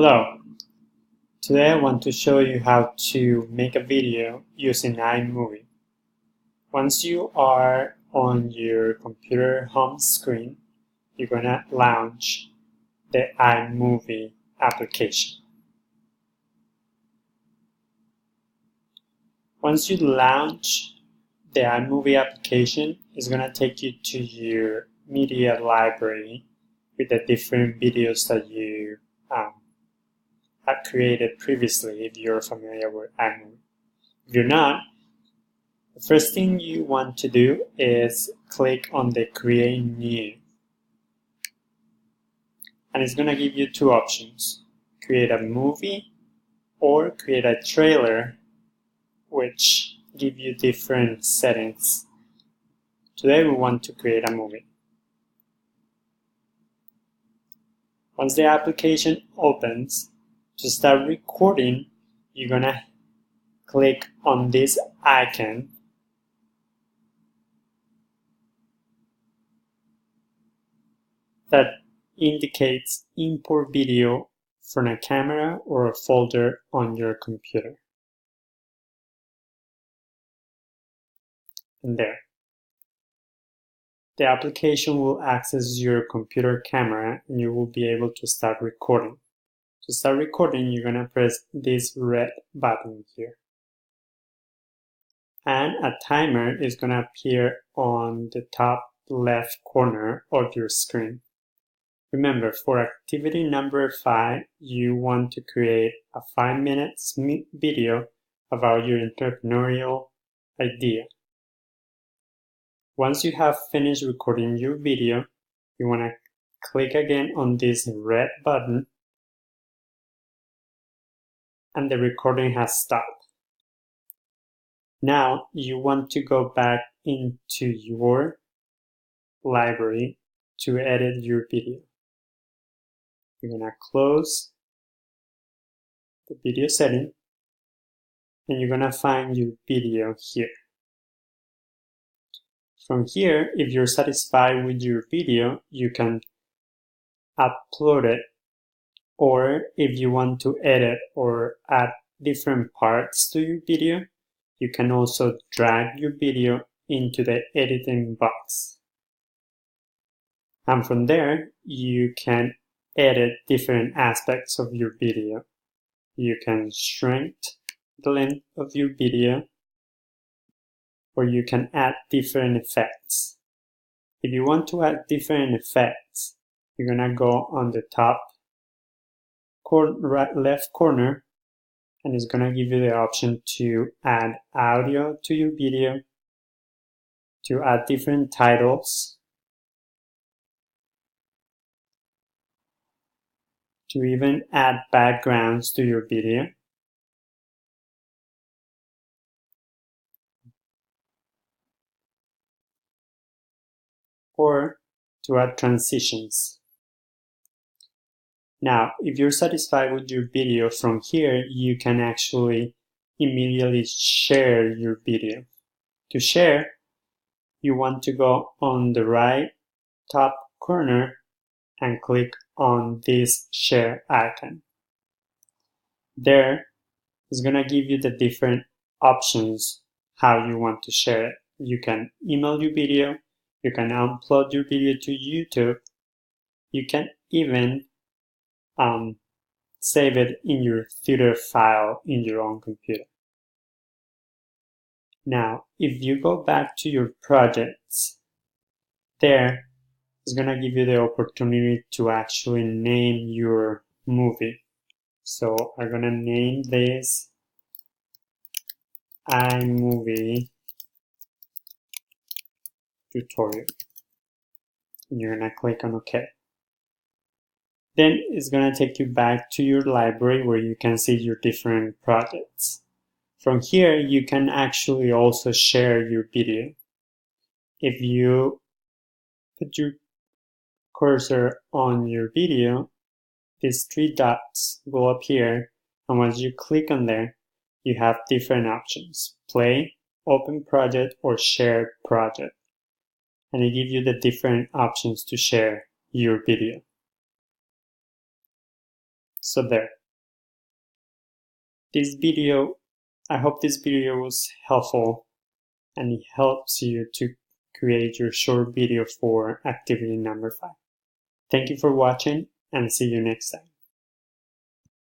Hello, today I want to show you how to make a video using iMovie. Once you are on your computer home screen, you're gonna launch the iMovie application. Once you launch the iMovie application, it's gonna take you to your media library with the different videos that you had created previously if you're familiar with iMovie. If you're not, the first thing you want to do is click on the Create New. And it's going to give you two options. Create a movie or create a trailer, which give you different settings. Today we want to create a movie. Once the application opens, to start recording, you're going to click on this icon that indicates import video from a camera or a folder on your computer. And there. The application will access your computer camera and you will be able to start recording. To start recording, you're going to press this red button here. And a timer is going to appear on the top left corner of your screen. Remember, for activity number 5, you want to create a 5-minute video about your entrepreneurial idea. Once you have finished recording your video, you want to click again on this red button and the recording has stopped. Now you want to go back into your library to edit your video. You're going to close the video setting and you're going to find your video here. From here, if you're satisfied with your video, you can upload it, or if you want to edit or add different parts to your video, you can also drag your video into the editing box. And from there, you can edit different aspects of your video. You can shrink the length of your video, or you can add different effects. If you want to add different effects, you're gonna go on the top left corner and it's gonna give you the option to add audio to your video, to add different titles, to even add backgrounds to your video. Or to add transitions. Now, if you're satisfied with your video, from here you can actually immediately share your video. To share, you want to go on the right top corner and click on this share icon. There is going to give you the different options how you want to share it. You can email your video, you can upload your video to YouTube, you can even save it in your theater file in your own computer. Now, if you go back to your projects, there is going to give you the opportunity to actually name your movie. So I'm going to name this iMovie tutorial. And you're going to click on OK. Then it's going to take you back to your library where you can see your different projects. From here, you can actually also share your video. If you put your cursor on your video, these 3 dots will appear, and once you click on there, you have different options: play, open project, or share project. And it gives you the different options to share your video. So there. I hope this video was helpful and it helps you to create your short video for activity number 5. Thank you for watching and see you next time.